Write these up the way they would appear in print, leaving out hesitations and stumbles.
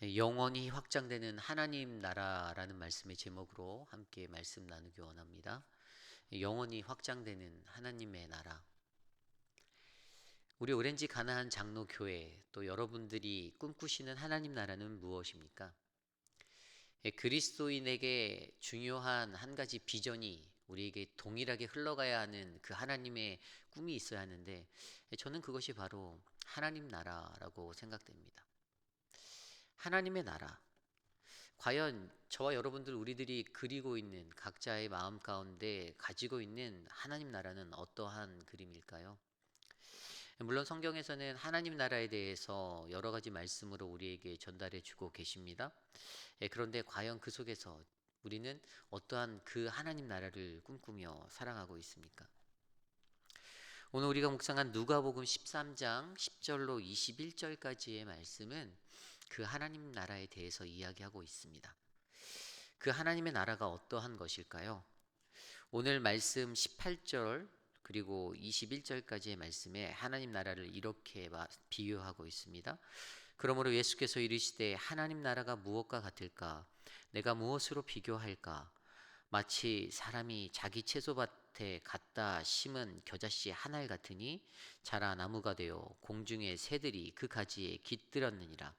영원히 확장되는 하나님 나라라는 말씀의 제목으로 함께 말씀 나누기 원합니다. 영원히 확장되는 하나님의 나라. 우리 오렌지 가나안 장로교회 또 여러분들이 꿈꾸시는 하나님 나라는 무엇입니까? 그리스도인에게 중요한 한 가지 비전이 우리에게 동일하게 흘러가야 하는 그 하나님의 꿈이 있어야 하는데 저는 그것이 바로 하나님 나라라고 생각됩니다. 하나님의 나라. 과연 저와 여러분들 우리들이 그리고 있는 각자의 마음 가운데 가지고 있는 하나님 나라는 어떠한 그림일까요? 물론 성경에서는 하나님 나라에 대해서 여러 가지 말씀으로 우리에게 전달해 주고 계십니다. 그런데 과연 그 속에서 우리는 어떠한 그 하나님 나라를 꿈꾸며 살아가고 있습니까? 오늘 우리가 묵상한 누가복음 13장 10절로 21절까지의 말씀은 그 하나님 나라에 대해서 이야기하고 있습니다. 그 하나님의 나라가 어떠한 것일까요? 오늘 말씀 18절 그리고 21절까지의 말씀에 하나님 나라를 이렇게 비유하고 있습니다. 그러므로 예수께서 이르시되 하나님 나라가 무엇과 같을까? 내가 무엇으로 비교할까? 마치 사람이 자기 채소밭에 갖다 심은 겨자씨 한 알 같으니 자라 나무가 되어 공중의 새들이 그 가지에 깃들었느니라.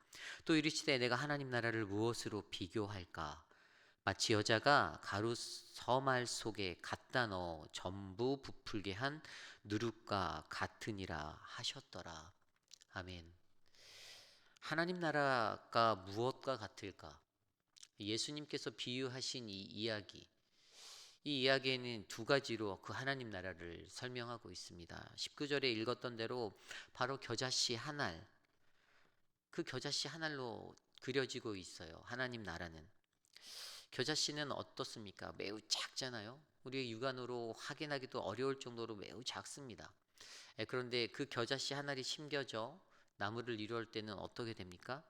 또 이르시되 내가 하나님 나라를 무엇으로 비교할까? 마치 여자가 가루 서말 속에 갖다 넣어 전부 부풀게 한 누룩과 같으니라 하셨더라. 아멘. 하나님 나라가 무엇과 같을까? 예수님께서 비유하신 이 이야기, 이 이야기에는 두 가지로 그 하나님 나라를 설명하고 있습니다. 19절에 읽었던 대로 바로 겨자씨 한 알, 그 겨자씨 한 알로 그려지고 있어요. 하나님 나라는. 겨자씨는 어떻습니까? 매우 작잖아요. 우리의 육안으로 확인하기도 어려울 정도로 매우 작습니다. 그런데 그 겨자씨 한 알이 심겨져 나무를 이루할 때는 어떻게 됩니까?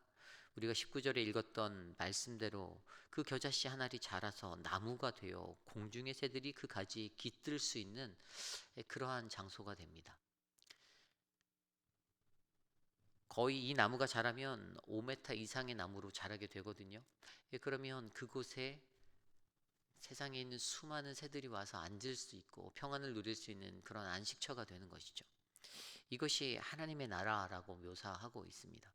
우리가 19절에 읽었던 말씀대로 그 겨자씨 한 알이 자라서 나무가 되어 공중의 새들이 그 가지에 깃들 수 있는 그러한 장소가 됩니다. 거의 이 나무가 자라면 5m 이상의 나무로 자라게 되거든요. 그러면 그곳에 세상에 있는 수많은 새들이 와서 앉을 수 있고 평안을 누릴 수 있는 그런 안식처가 되는 것이죠. 이것이 하나님의 나라라고 묘사하고 있습니다.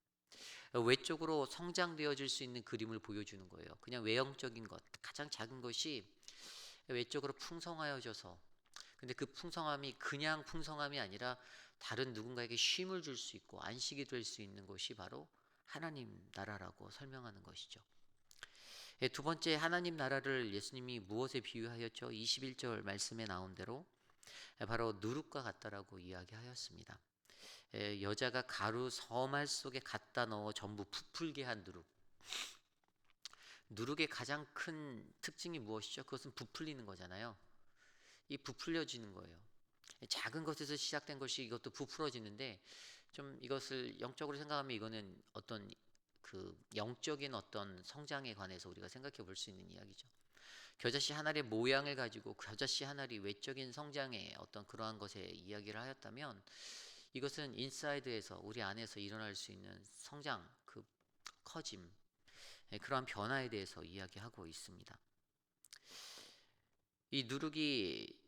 외적으로 성장되어질 수 있는 그림을 보여주는 거예요. 그냥 외형적인 것, 가장 작은 것이 외적으로 풍성하여져서, 근데 그 풍성함이 그냥 풍성함이 아니라 다른 누군가에게 쉼을 줄 수 있고 안식이 될 수 있는 것이 바로 하나님 나라라고 설명하는 것이죠. 두 번째, 하나님 나라를 예수님이 무엇에 비유하였죠? 21절 말씀에 나온 대로 바로 누룩과 같다라고 이야기하였습니다. 여자가 가루 서말 속에 갖다 넣어 전부 부풀게 한 누룩. 누룩의 가장 큰 특징이 무엇이죠? 그것은 부풀리는 거잖아요. 이 부풀려지는 거예요. 작은 것에서 시작된 것이 이것도 부풀어지는데, 좀 이것을 영적으로 생각하면 이거는 어떤 그 영적인 어떤 성장에 관해서 우리가 생각해 볼 수 있는 이야기죠. 겨자씨 한 알의 모양을 가지고 겨자씨 한 알이 외적인 성장의 어떤 그러한 것에 이야기를 하였다면, 이것은 인사이드에서 우리 안에서 일어날 수 있는 성장, 그 커짐, 그러한 변화에 대해서 이야기하고 있습니다. 이 누룩이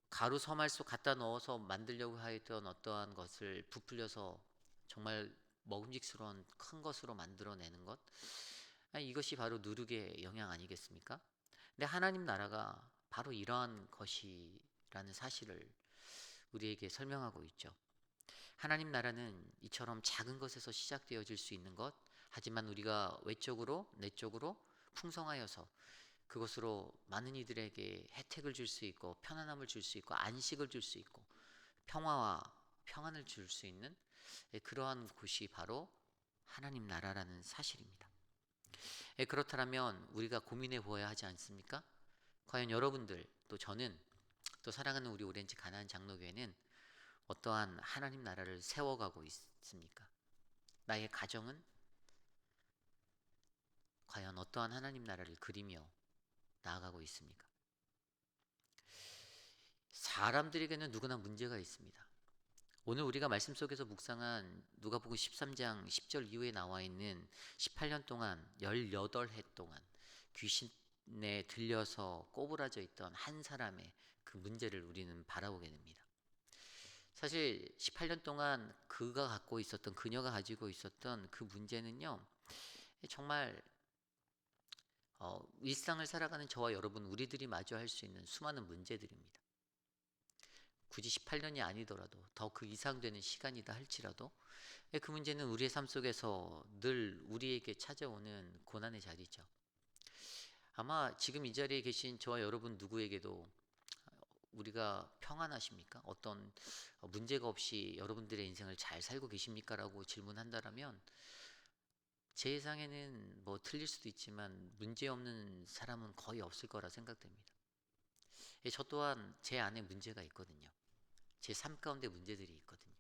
가루 서말 속 갖다 넣어서 만들려고 하였던 어떠한 것을 부풀려서 정말 먹음직스러운 큰 것으로 만들어내는 것, 이것이 바로 누룩의 영향 아니겠습니까? 근데 하나님 나라가 바로 이러한 것이라는 사실을 우리에게 설명하고 있죠. 하나님 나라는 이처럼 작은 것에서 시작되어질 수 있는 것, 하지만 우리가 외적으로 내적으로 풍성하여서 그것으로 많은 이들에게 혜택을 줄 수 있고 편안함을 줄 수 있고 안식을 줄 수 있고 평화와 평안을 줄 수 있는 그러한 곳이 바로 하나님 나라라는 사실입니다. 그렇다면 우리가 고민해 보아야 하지 않습니까? 과연 여러분들 또 저는 또 사랑하는 우리 오렌지 가나안 장로교회는 어떠한 하나님 나라를 세워가고 있습니까? 나의 가정은 과연 어떠한 하나님 나라를 그리며 나아가고 있습니까? 사람들에게는 누구나 문제가 있습니다. 오늘 우리가 말씀 속에서 묵상한 누가복음 13장 10절 이후에 나와 있는 18년 동안 18해 동안 귀신에 들려서 꼬부라져 있던 한 사람의 그 문제를 우리는 바라보게 됩니다. 사실 18년 동안 그녀가 가지고 있었던 그 문제는요, 정말 일상을 살아가는 저와 여러분 우리들이 마주할 수 있는 수많은 문제들입니다. 굳이 18년이 아니더라도 더 그 이상 되는 시간이다 할지라도 그 문제는 우리의 삶 속에서 늘 우리에게 찾아오는 고난의 자리죠. 아마 지금 이 자리에 계신 저와 여러분 누구에게도 우리가 평안하십니까? 어떤 문제가 없이 여러분들의 인생을 잘 살고 계십니까? 라고 질문한다라면 제 예상에는 뭐 틀릴 수도 있지만 문제 없는 사람은 거의 없을 거라 생각됩니다. 저 또한 제 안에 문제가 있거든요. 제 삶 가운데 문제들이 있거든요.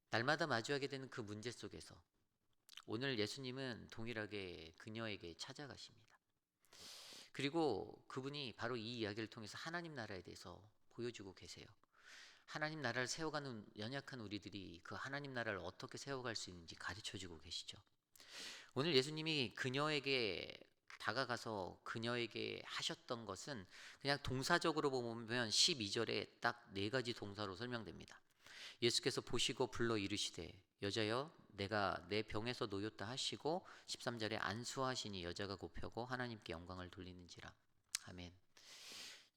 날마다 마주하게 되는 그 문제 속에서 오늘 예수님은 동일하게 그녀에게 찾아가십니다. 그리고 그분이 바로 이 이야기를 통해서 하나님 나라에 대해서 보여주고 계세요. 하나님 나라를 세워가는 연약한 우리들이 그 하나님 나라를 어떻게 세워갈 수 있는지 가르쳐주고 계시죠. 오늘 예수님이 그녀에게 다가가서 그녀에게 하셨던 것은 그냥 동사적으로 보면 12절에 딱 4가지 동사로 설명됩니다. 예수께서 보시고 불러 이르시되 여자여 내가 내 병에서 놓였다 하시고 13절에 안수하시니 여자가 곱혀고 하나님께 영광을 돌리는지라. 아멘.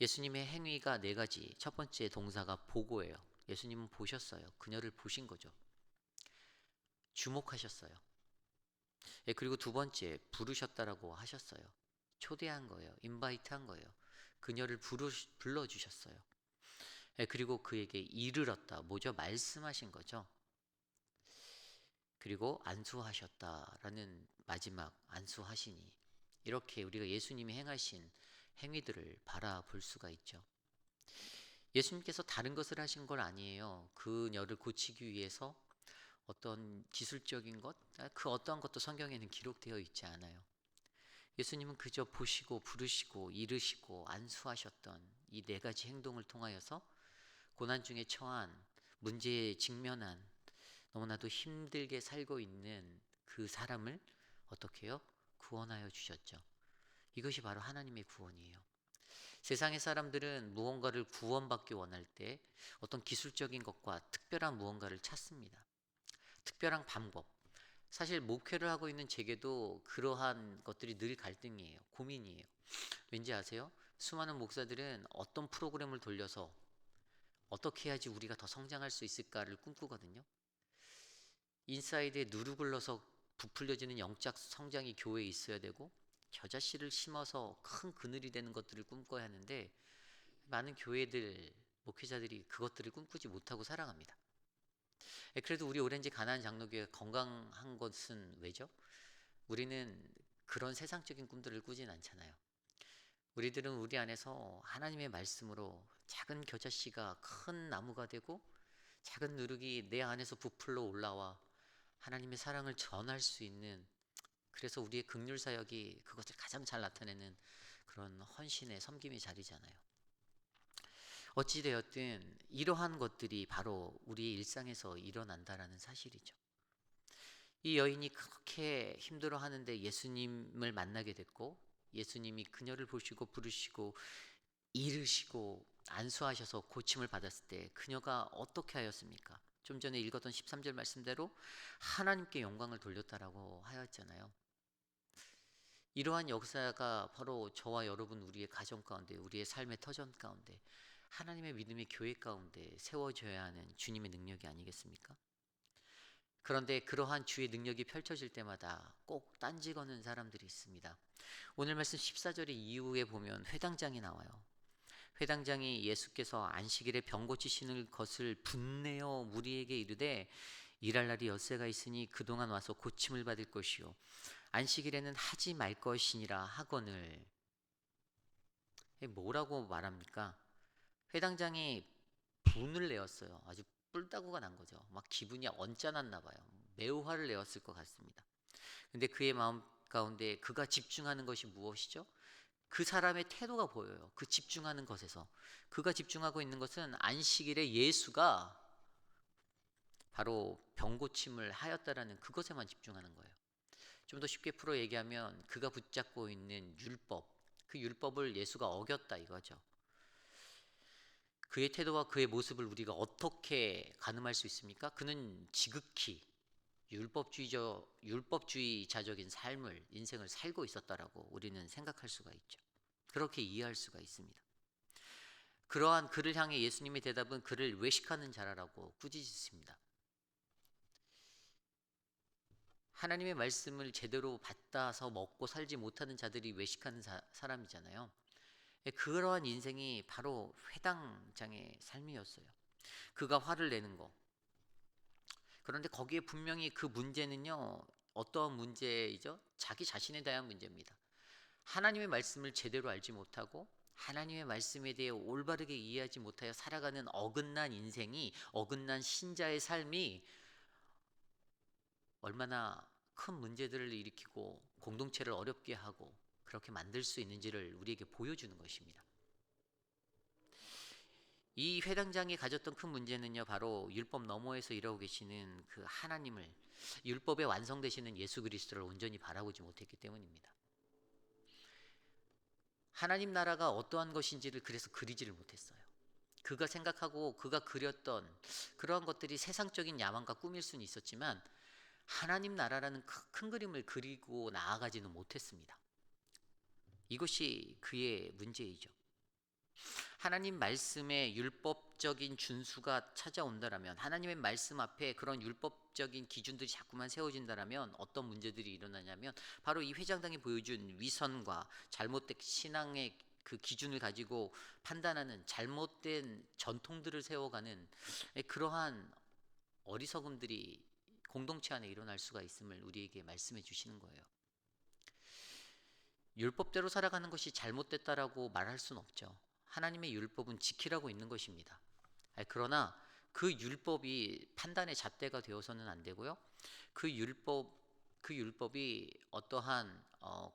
예수님의 행위가 4가지. 첫 번째 동사가 보고예요. 예수님은 보셨어요. 그녀를 보신 거죠. 주목하셨어요. 그리고 두 번째 부르셨다라고 하셨어요. 초대한 거예요. 인바이트한 거예요. 그녀를 불러주셨어요. 그리고 그에게 이르렀다. 뭐죠? 말씀하신 거죠. 그리고 안수하셨다라는 마지막 안수하시니, 이렇게 우리가 예수님이 행하신 행위들을 바라볼 수가 있죠. 예수님께서 다른 것을 하신 건 아니에요. 그녀를 고치기 위해서 어떤 기술적인 것, 그 어떠한 것도 성경에는 기록되어 있지 않아요. 예수님은 그저 보시고 부르시고 이르시고 안수하셨던 이 4가지 행동을 통하여서 고난 중에 처한, 문제에 직면한, 너무나도 힘들게 살고 있는 그 사람을 어떻게 해요? 구원하여 주셨죠. 이것이 바로 하나님의 구원이에요. 세상의 사람들은 무언가를 구원받기 원할 때 어떤 기술적인 것과 특별한 무언가를 찾습니다. 특별한 방법. 사실 목회를 하고 있는 제게도 그러한 것들이 늘 갈등이에요. 고민이에요. 왠지 아세요? 수많은 목사들은 어떤 프로그램을 돌려서 어떻게 해야지 우리가 더 성장할 수 있을까를 꿈꾸거든요. 인사이드에 누르글러서 부풀려지는 영적 성장이 교회에 있어야 되고, 겨자씨를 심어서 큰 그늘이 되는 것들을 꿈꿔야 하는데, 많은 교회들, 목회자들이 그것들을 꿈꾸지 못하고 살아갑니다. 그래도 우리 오렌지 가나안 장로교회가 건강한 것은 왜죠? 우리는 그런 세상적인 꿈들을 꾸진 않잖아요. 우리들은 우리 안에서 하나님의 말씀으로 작은 겨자씨가 큰 나무가 되고, 작은 누룩이 내 안에서 부풀러 올라와 하나님의 사랑을 전할 수 있는, 그래서 우리의 긍휼 사역이 그것을 가장 잘 나타내는 그런 헌신의 섬김의 자리잖아요. 어찌되었든 이러한 것들이 바로 우리의 일상에서 일어난다라는 사실이죠. 이 여인이 그렇게 힘들어하는데 예수님을 만나게 됐고, 예수님이 그녀를 보시고 부르시고 이르시고 안수하셔서 고침을 받았을 때 그녀가 어떻게 하였습니까? 좀 전에 읽었던 13절 말씀대로 하나님께 영광을 돌렸다라고 하였잖아요. 이러한 역사가 바로 저와 여러분, 우리의 가정 가운데, 우리의 삶의 터전 가운데, 하나님의 믿음의 교회 가운데 세워져야 하는 주님의 능력이 아니겠습니까? 그런데 그러한 주의 능력이 펼쳐질 때마다 꼭 딴지 거는 사람들이 있습니다. 오늘 말씀 14절 이후에 보면 회당장이 나와요. 회당장이 예수께서 안식일에 병 고치시는 것을 분내어 무리에게 이르되 일할 날이 엿새가 있으니 그동안 와서 고침을 받을 것이요 안식일에는 하지 말 것이니라 하거늘. 뭐라고 말합니까? 회당장이 분을 내었어요. 아주 뿔따구가 난 거죠. 막 기분이 언짢았나 봐요. 매우 화를 내었을 것 같습니다. 근데 그의 마음 가운데 그가 집중하는 것이 무엇이죠? 그 사람의 태도가 보여요. 그 집중하는 것에서 그가 집중하고 있는 것은 안식일에 예수가 바로 병고침을 하였다라는 그것에만 집중하는 거예요. 좀 더 쉽게 풀어 얘기하면 그가 붙잡고 있는 율법, 그 율법을 예수가 어겼다 이거죠. 그의 태도와 그의 모습을 우리가 어떻게 가늠할 수 있습니까? 그는 지극히 율법주의자적인 삶을, 인생을 살고 있었다라고 우리는 생각할 수가 있죠. 그렇게 이해할 수가 있습니다. 그러한 그를 향해 예수님의 대답은 그를 외식하는 자라라고 꾸짖습니다. 하나님의 말씀을 제대로 받아서 먹고 살지 못하는 자들이 외식하는 사람이잖아요. 그러한 인생이 바로 회당장의 삶이었어요. 그가 화를 내는 거. 그런데 거기에 분명히 그 문제는요, 어떠한 문제이죠? 자기 자신에 대한 문제입니다. 하나님의 말씀을 제대로 알지 못하고 하나님의 말씀에 대해 올바르게 이해하지 못하여 살아가는 어긋난 인생이, 어긋난 신자의 삶이 얼마나 큰 문제들을 일으키고 공동체를 어렵게 하고 그렇게 만들 수 있는지를 우리에게 보여주는 것입니다. 이 회당장이 가졌던 큰 문제는요, 바로 율법 너머에서 일하고 계시는 그 하나님을, 율법에 완성되시는 예수 그리스도를 온전히 바라보지 못했기 때문입니다. 하나님 나라가 어떠한 것인지를 그래서 그리지를 못했어요. 그가 생각하고 그가 그렸던 그러한 것들이 세상적인 야망과 꿈일 수는 있었지만 하나님 나라라는 큰 그림을 그리고 나아가지는 못했습니다. 이것이 그의 문제이죠. 하나님 말씀의 율법적인 준수가 찾아온다라면, 하나님의 말씀 앞에 그런 율법적인 기준들이 자꾸만 세워진다라면 어떤 문제들이 일어나냐면, 바로 이 회장당이 보여준 위선과 잘못된 신앙의 그 기준을 가지고 판단하는 잘못된 전통들을 세워가는 그러한 어리석음들이 공동체 안에 일어날 수가 있음을 우리에게 말씀해 주시는 거예요. 율법대로 살아가는 것이 잘못됐다라고 말할 수는 없죠. 하나님의 율법은 지키라고 있는 것입니다. 그러나 그 율법이 판단의 잣대가 되어서는 안 되고요. 그 율법이 어떠한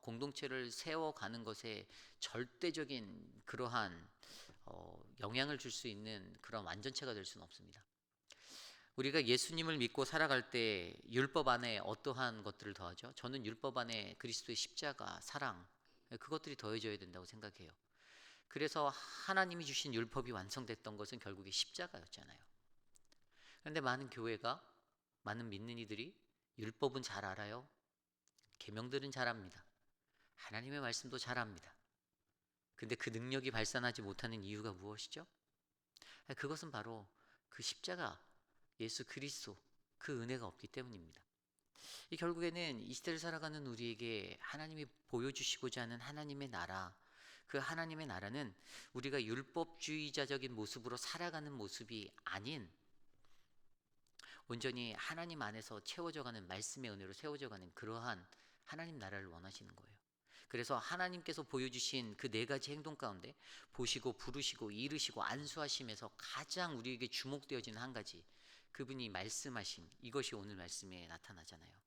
공동체를 세워가는 것에 절대적인 그러한 영향을 줄 수 있는 그런 완전체가 될 수는 없습니다. 우리가 예수님을 믿고 살아갈 때 율법 안에 어떠한 것들을 더하죠? 저는 율법 안에 그리스도의 십자가, 사랑, 그것들이 더해져야 된다고 생각해요. 그래서 하나님이 주신 율법이 완성됐던 것은 결국에 십자가였잖아요. 그런데 많은 교회가, 많은 믿는 이들이 율법은 잘 알아요. 계명들은 잘 압니다. 하나님의 말씀도 잘 압니다. 근데 그 능력이 발산하지 못하는 이유가 무엇이죠? 그것은 바로 그 십자가, 예수 그리스도, 그 은혜가 없기 때문입니다. 이 결국에는 이 시대를 살아가는 우리에게 하나님이 보여주시고자 하는 하나님의 나라, 그 하나님의 나라는 우리가 율법주의자적인 모습으로 살아가는 모습이 아닌 온전히 하나님 안에서 채워져가는, 말씀의 은혜로 세워져가는 그러한 하나님 나라를 원하시는 거예요. 그래서 하나님께서 보여주신 그 네 가지 행동 가운데 보시고 부르시고 이르시고 안수하심에서 가장 우리에게 주목되어지는 한 가지, 그분이 말씀하심, 이것이 오늘 말씀에 나타나잖아요.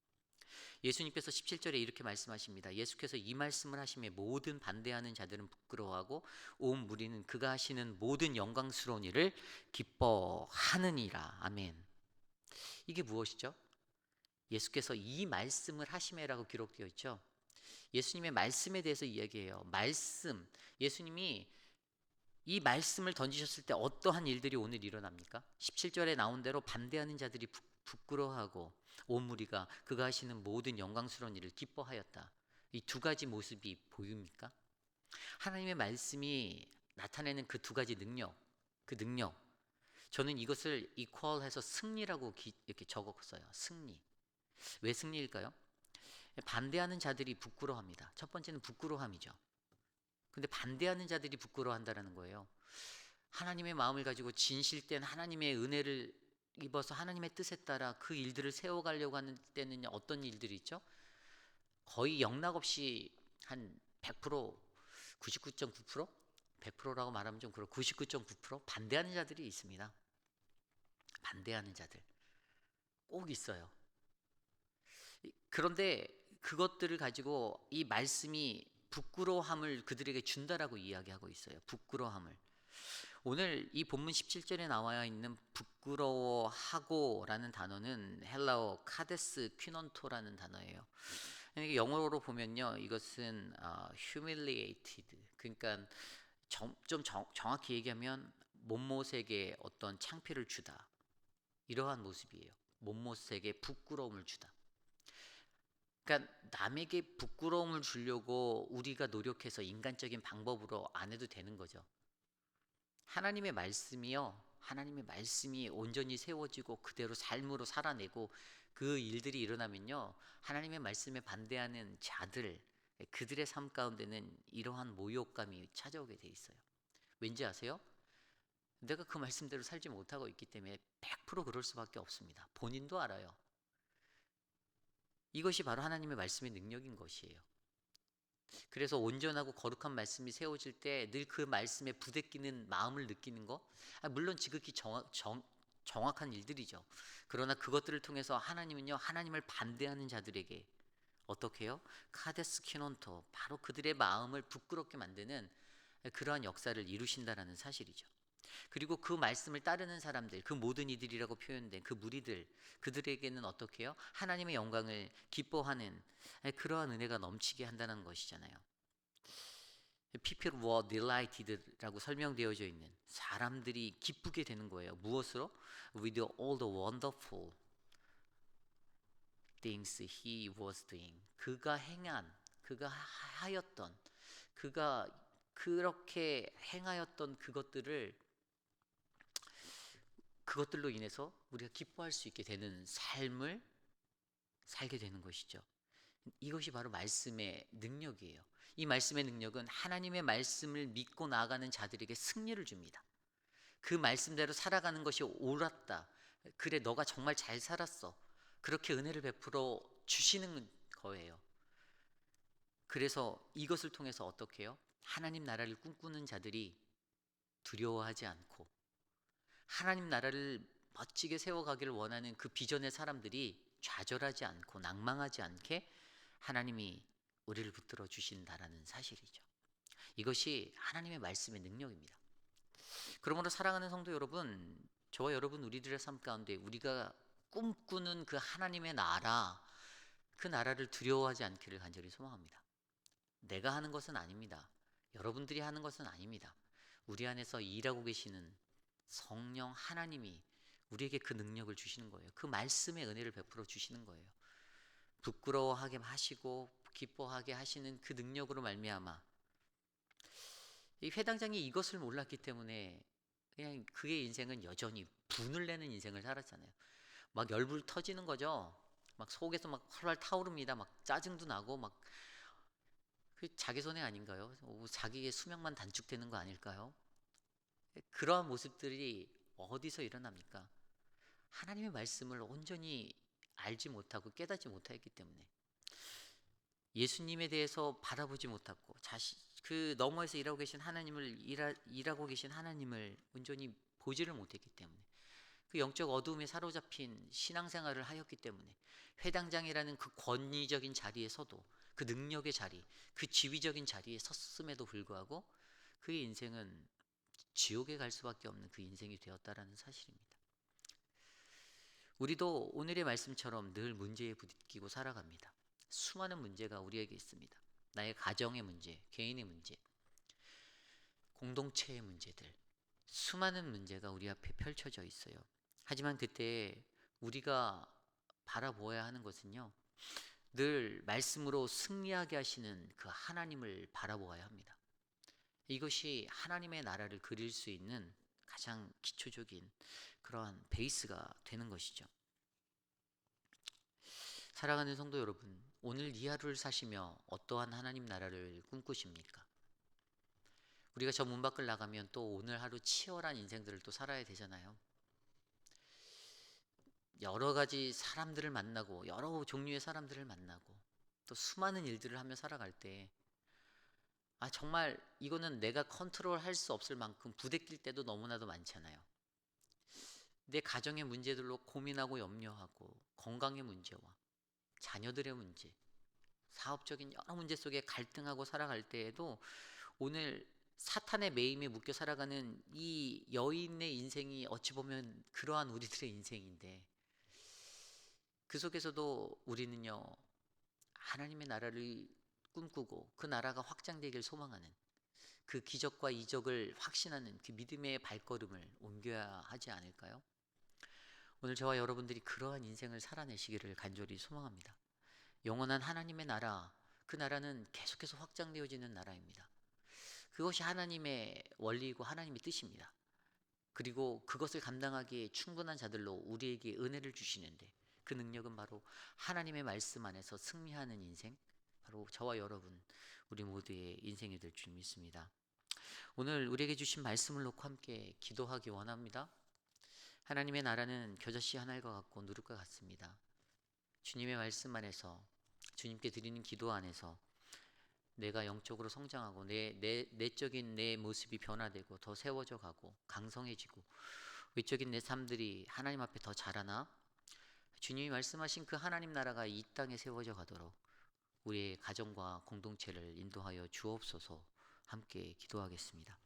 예수님께서 17절에 이렇게 말씀하십니다. 예수께서 이 말씀을 하심에 모든 반대하는 자들은 부끄러워하고 온 무리는 그가 하시는 모든 영광스러운 일을 기뻐하느니라. 아멘. 이게 무엇이죠? 예수께서 이 말씀을 하심에라고 기록되어 있죠. 예수님의 말씀에 대해서 이야기해요. 말씀, 예수님이 이 말씀을 던지셨을 때 어떠한 일들이 오늘 일어납니까? 17절에 나온 대로 반대하는 자들이 부끄러워하고 온 무리가 그가 하시는 모든 영광스러운 일을 기뻐하였다. 이 두 가지 모습이 보입니까? 하나님의 말씀이 나타내는 그 두 가지 능력, 그 능력, 저는 이것을 이퀄해서 승리라고 이렇게 적었어요. 승리. 왜 승리일까요? 반대하는 자들이 부끄러워합니다. 첫 번째는 부끄러움이죠. 근데 반대하는 자들이 부끄러워한다는 거예요. 하나님의 마음을 가지고 진실된 하나님의 은혜를 입어서 하나님의 뜻에 따라 그 일들을 세워가려고 하는 때는 어떤 일들이 있죠? 거의 영락없이 한 100%, 99.9%? 100%라고 말하면 좀 그렇고 99.9% 반대하는 자들이 있습니다. 반대하는 자들 꼭 있어요. 그런데 그것들을 가지고 이 말씀이 부끄러움을 그들에게 준다라고 이야기하고 있어요. 부끄러움을. 오늘 이 본문 17절에 나와 있는 부끄러워하고라는 단어는 헬라어 카데스 퀴넌토라는 단어예요. 이게 영어로 보면요, 이것은 humiliated, 그러니까 정확히 얘기하면 못못에게 어떤 창피를 주다, 이러한 모습이에요. 못못에게 부끄러움을 주다. 그러니까 남에게 부끄러움을 주려고 우리가 노력해서 인간적인 방법으로 안 해도 되는 거죠. 하나님의 말씀이요, 하나님의 말씀이 온전히 세워지고 그대로 삶으로 살아내고 그 일들이 일어나면요, 하나님의 말씀에 반대하는 자들, 그들의 삶 가운데는 이러한 모욕감이 찾아오게 돼 있어요. 왠지 아세요? 내가 그 말씀대로 살지 못하고 있기 때문에 100% 그럴 수밖에 없습니다. 본인도 알아요. 이것이 바로 하나님의 말씀의 능력인 것이에요. 그래서 온전하고 거룩한 말씀이 세워질 때 늘 그 말씀에 부대끼는 마음을 느끼는 거, 물론 지극히 정확한 일들이죠. 그러나 그것들을 통해서 하나님은요, 하나님을 반대하는 자들에게 어떻게 해요? 카데스 키논토, 바로 그들의 마음을 부끄럽게 만드는 그러한 역사를 이루신다라는 사실이죠. 그리고 그 말씀을 따르는 사람들, 그 모든 이들이라고 표현된 그 무리들, 그들에게는 어떻게 해요? 하나님의 영광을 기뻐하는 그러한 은혜가 넘치게 한다는 것이잖아요. People were delighted라고 설명되어져 있는, 사람들이 기쁘게 되는 거예요. 무엇으로? With all the wonderful things he was doing. 그가 행한, 그가 하였던, 그가 그렇게 행하였던 그것들로 인해서 우리가 기뻐할 수 있게 되는 삶을 살게 되는 것이죠. 이것이 바로 말씀의 능력이에요. 이 말씀의 능력은 하나님의 말씀을 믿고 나아가는 자들에게 승리를 줍니다. 그 말씀대로 살아가는 것이 옳았다, 그래 너가 정말 잘 살았어, 그렇게 은혜를 베풀어 주시는 거예요. 그래서 이것을 통해서 어떻게 해요? 하나님 나라를 꿈꾸는 자들이 두려워하지 않고, 하나님 나라를 멋지게 세워가기를 원하는 그 비전의 사람들이 좌절하지 않고 낭망하지 않게 하나님이 우리를 붙들어 주신다라는 사실이죠. 이것이 하나님의 말씀의 능력입니다. 그러므로 사랑하는 성도 여러분, 저와 여러분, 우리들의 삶 가운데 우리가 꿈꾸는 그 하나님의 나라, 그 나라를 두려워하지 않기를 간절히 소망합니다. 내가 하는 것은 아닙니다. 여러분들이 하는 것은 아닙니다. 우리 안에서 일하고 계시는 성령 하나님이 우리에게 그 능력을 주시는 거예요. 그 말씀의 은혜를 베풀어 주시는 거예요. 부끄러워하게 하시고 기뻐하게 하시는 그 능력으로 말미암아, 이 회당장이 이것을 몰랐기 때문에 그냥 그의 인생은 여전히 분을 내는 인생을 살았잖아요. 막 열불 터지는 거죠. 막 속에서 막 활활 타오릅니다. 막 짜증도 나고 막, 그 자기 손해 아닌가요? 자기의 수명만 단축되는 거 아닐까요? 그러한 모습들이 어디서 일어납니까? 하나님의 말씀을 온전히 알지 못하고 깨닫지 못하였기 때문에, 예수님에 대해서 바라보지 못하고 그 너머에서 일하고 계신 하나님을, 일하고 계신 하나님을 온전히 보지를 못했기 때문에, 그 영적 어두움에 사로잡힌 신앙생활을 하였기 때문에 회당장이라는 그 권위적인 자리에서도, 그 능력의 자리, 그 지위적인 자리에 섰음에도 불구하고 그의 인생은 지옥에 갈 수밖에 없는 그 인생이 되었다라는 사실입니다. 우리도 오늘의 말씀처럼 늘 문제에 부딪히고 살아갑니다. 수많은 문제가 우리에게 있습니다. 나의 가정의 문제, 개인의 문제, 공동체의 문제들, 수많은 문제가 우리 앞에 펼쳐져 있어요. 하지만 그때 우리가 바라보아야 하는 것은요, 늘 말씀으로 승리하게 하시는 그 하나님을 바라보아야 합니다. 이것이 하나님의 나라를 그릴 수 있는 가장 기초적인 그러한 베이스가 되는 것이죠. 사랑하는 성도 여러분, 오늘 이 하루를 사시며 어떠한 하나님 나라를 꿈꾸십니까? 우리가 저 문 밖을 나가면 또 오늘 하루 치열한 인생들을 또 살아야 되잖아요. 여러 가지 사람들을 만나고, 여러 종류의 사람들을 만나고, 또 수많은 일들을 하며 살아갈 때, 정말 이거는 내가 컨트롤할 수 없을 만큼 부대낄 때도 너무나도 많잖아요. 내 가정의 문제들로 고민하고 염려하고, 건강의 문제와 자녀들의 문제, 사업적인 여러 문제 속에 갈등하고 살아갈 때에도 오늘 사탄의 매임에 묶여 살아가는 이 여인의 인생이 어찌 보면 그러한 우리들의 인생인데, 그 속에서도 우리는요, 하나님의 나라를 꿈꾸고 그 나라가 확장되길 소망하는, 그 기적과 이적을 확신하는 그 믿음의 발걸음을 옮겨야 하지 않을까요? 오늘 저와 여러분들이 그러한 인생을 살아내시기를 간절히 소망합니다. 영원한 하나님의 나라, 그 나라는 계속해서 확장되어지는 나라입니다. 그것이 하나님의 원리이고 하나님의 뜻입니다. 그리고 그것을 감당하기에 충분한 자들로 우리에게 은혜를 주시는데, 그 능력은 바로 하나님의 말씀 안에서 승리하는 인생, 바로 저와 여러분 우리 모두의 인생이 될 줄 믿습니다. 오늘 우리에게 주신 말씀을 놓고 함께 기도하기 원합니다. 하나님의 나라는 겨자씨 한 알과 같고 누룩과 같습니다. 주님의 말씀 안에서, 주님께 드리는 기도 안에서 내가 영적으로 성장하고 내적인 내 모습이 변화되고 더 세워져 가고 강성해지고 외적인 내 삶들이 하나님 앞에 더 자라나, 주님이 말씀하신 그 하나님 나라가 이 땅에 세워져 가도록 우리의 가정과 공동체를 인도하여 주옵소서. 함께 기도하겠습니다.